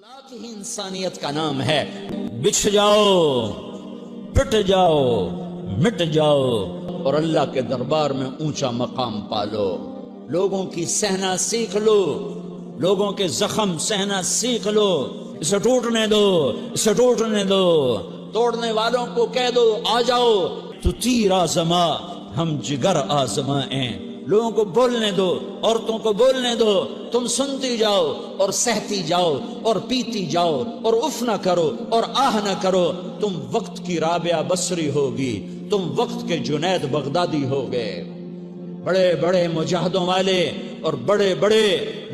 اخلاق ہی انسانیت کا نام ہے۔ بچھ جاؤ، پٹ جاؤ، مٹ جاؤ اور اللہ کے دربار میں اونچا مقام پالو۔ لوگوں کی سہنا سیکھ لو، لوگوں کے زخم سہنا سیکھ لو۔ اسے ٹوٹنے دو، اسے ٹوٹنے دو۔ توڑنے والوں کو کہہ دو آ جاؤ، تو تیر آزما ہم جگر آزمائیں۔ لوگوں کو بولنے دو، عورتوں کو بولنے دو، تم سنتی جاؤ اور سہتی جاؤ اور پیتی جاؤ اور اف نہ کرو اور آہ نہ کرو۔ تم وقت کی رابعہ بصری ہوگی، تم وقت کے جنید بغدادی ہوگے۔ بڑے بڑے مجاہدوں والے اور بڑے بڑے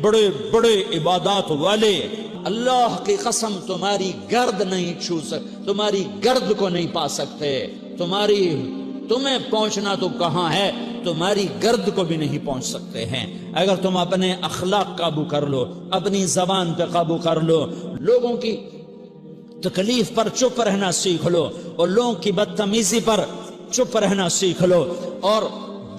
بڑے بڑے عبادات والے، اللہ کی قسم تمہاری گرد نہیں چھو سکتے، تمہاری گرد کو نہیں پا سکتے۔ تمہیں پہنچنا تو کہاں ہے، تمہاری گرد کو بھی نہیں پہنچ سکتے ہیں۔ اگر تم اپنے اخلاق قابو کر لو، اپنی زبان پہ قابو کر لو، لوگوں کی تکلیف پر چپ رہنا سیکھ لو اور لوگوں کی بدتمیزی پر چپ رہنا سیکھ لو اور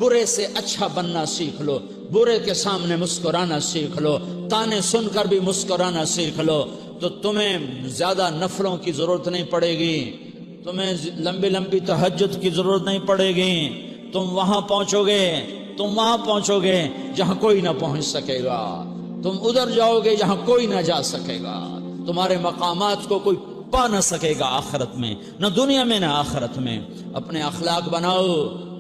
برے سے اچھا بننا سیکھ لو، برے کے سامنے مسکرانا سیکھ لو، تانے سن کر بھی مسکرانا سیکھ لو، تو تمہیں زیادہ نفلوں کی ضرورت نہیں پڑے گی، تمہیں لمبی لمبی تہجد کی ضرورت نہیں پڑے گی۔ تم وہاں پہنچو گے جہاں کوئی نہ پہنچ سکے گا، تم ادھر جاؤ گے جہاں کوئی نہ جا سکے گا، تمہارے مقامات کو کوئی پا نہ سکے گا آخرت میں، نہ دنیا میں نہ آخرت میں۔ اپنے اخلاق بناؤ،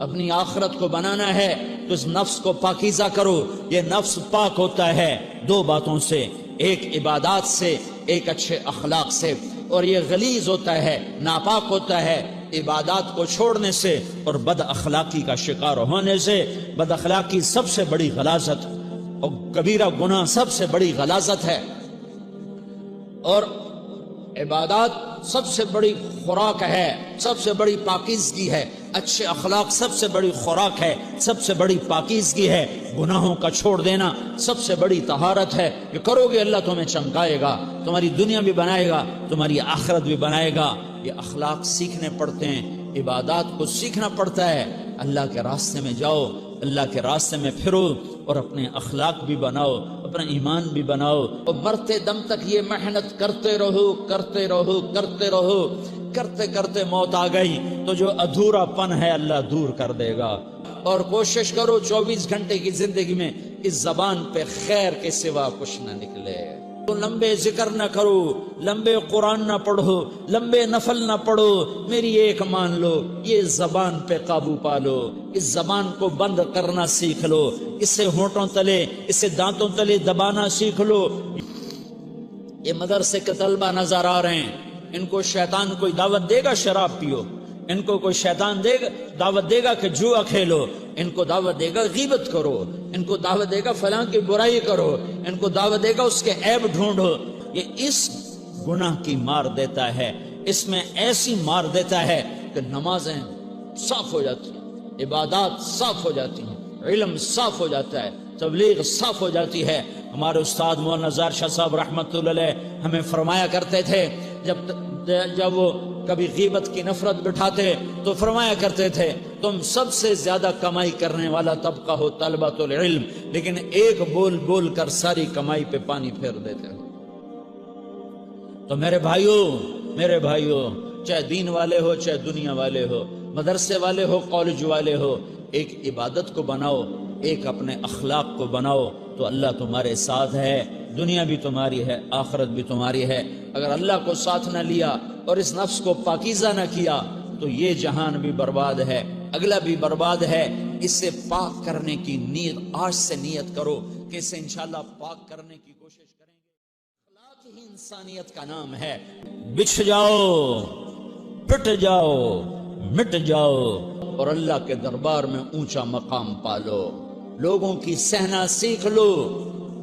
اپنی آخرت کو بنانا ہے تو اس نفس کو پاکیزہ کرو۔ یہ نفس پاک ہوتا ہے دو باتوں سے، ایک عبادات سے، ایک اچھے اخلاق سے، اور یہ غلیظ ہوتا ہے، ناپاک ہوتا ہے عبادات کو چھوڑنے سے اور بد اخلاقی کا شکار ہونے سے۔ بد اخلاقی سب سے بڑی غلاظت اور کبیرہ گناہ سب سے بڑی غلاظت ہے، اور عبادات سب سے بڑی خوراک ہے، سب سے بڑی پاکیزگی ہے۔ اچھے اخلاق سب سے بڑی خوراک ہے، سب سے بڑی پاکیزگی ہے۔ گناہوں کا چھوڑ دینا سب سے بڑی طہارت ہے۔ یہ کرو گے اللہ تمہیں چمکائے گا، تمہاری دنیا بھی بنائے گا، تمہاری آخرت بھی بنائے گا۔ یہ اخلاق سیکھنے پڑتے ہیں، عبادات کو سیکھنا پڑتا ہے۔ اللہ کے راستے میں جاؤ، اللہ کے راستے میں پھرو اور اپنے اخلاق بھی بناؤ، اپنا ایمان بھی بناؤ، اور مرتے دم تک یہ محنت کرتے رہو کرتے رہو کرتے رہو۔ کرتے کرتے موت آ گئی تو جو ادھورا پن ہے اللہ دور کر دے گا۔ اور کوشش کرو 24 گھنٹے کی زندگی میں اس زبان پہ خیر کے سوا کچھ نہ نکلے۔ تو لمبے ذکر نہ کرو، لمبے قرآن نہ پڑھو، لمبے نفل نہ پڑھو، میری ایک مان لو، یہ زبان پہ قابو پالو، اس زبان کو بند کرنا سیکھ لو، اسے ہونٹوں تلے، اسے دانتوں تلے دبانا سیکھ لو۔ یہ مدرسے کے طلبہ نظر آ رہے ہیں، ان کو شیطان کوئی دعوت دے گا شراب پیو، ان کو کوئی شیطان دعوت دے گا کہ جوا کھیلو، ان کو دعوت دے گا غیبت کرو، ان کو دعوت دے گا فلاں کی برائی کرو، ان کو دعوت دے گا اس کے عیب ڈھونڈو۔ یہ اس گناہ کی مار دیتا ہے، اس میں ایسی مار دیتا ہے کہ نمازیں صاف ہو جاتی ہیں، عبادات صاف ہو جاتی ہیں، علم صاف ہو جاتا ہے، تبلیغ صاف ہو جاتی ہے۔ ہمارے استاد مولانا زار شاہ صاحب رحمۃ اللہ علیہ ہمیں فرمایا کرتے تھے، جب وہ کبھی غیبت کی نفرت بٹھاتے تو فرمایا کرتے تھے تم سب سے زیادہ کمائی کرنے والا طبقہ ہو طلبۃ العلم، لیکن ایک بول بول کر ساری کمائی پہ پانی پھیر دیتے ہو۔ تو میرے بھائیوں، چاہے دین والے ہو چاہے دنیا والے ہو، مدرسے والے ہو کالج والے ہو، ایک عبادت کو بناؤ، ایک اپنے اخلاق کو بناؤ تو اللہ تمہارے ساتھ ہے، دنیا بھی تمہاری ہے، آخرت بھی تمہاری ہے۔ اگر اللہ کو ساتھ نہ لیا اور اس نفس کو پاکیزہ نہ کیا تو یہ جہان بھی برباد ہے، اگلا بھی برباد ہے۔ اسے پاک کرنے کی نیت آج سے نیت کرو کہ اسے انشاءاللہ پاک کرنے کی کوشش کریں گے۔ اخلاق ہی انسانیت کا نام ہے۔ بچھ جاؤ، پٹ جاؤ، مٹ جاؤ اور اللہ کے دربار میں اونچا مقام پالو۔ لوگوں کی سہنا سیکھ لو،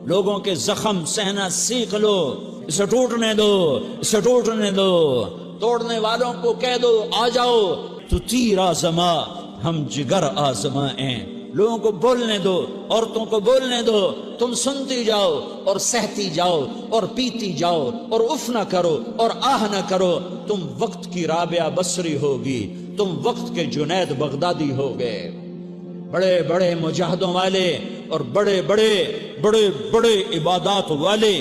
لوگوں کے زخم سہنا سیکھ لو، اسے ٹوٹنے دو، اسے ٹوٹنے دو۔ توڑنے والوں کو کہہ دو آ جاؤ، تو تیر آزما ہم جگر آزمائیں۔ لوگوں کو بولنے دو، عورتوں کو بولنے دو، تم سنتی جاؤ اور سہتی جاؤ اور پیتی جاؤ اور اف نہ کرو اور آہ نہ کرو۔ تم وقت کی رابعہ بصری ہوگی، تم وقت کے جنید بغدادی ہوگے۔ بڑے بڑے مجاہدوں والے اور بڑے بڑے عبادات والے،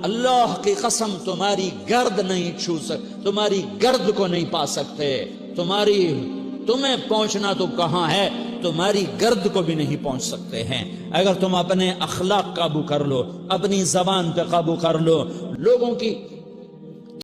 اللہ کی قسم تمہاری گرد نہیں چھو تمہاری گرد کو نہیں پا سکتے، تمہیں پہنچنا تو کہاں ہے، تمہاری گرد کو بھی نہیں پہنچ سکتے ہیں۔ اگر تم اپنے اخلاق قابو کر لو، اپنی زبان پہ قابو کر لو، لوگوں کی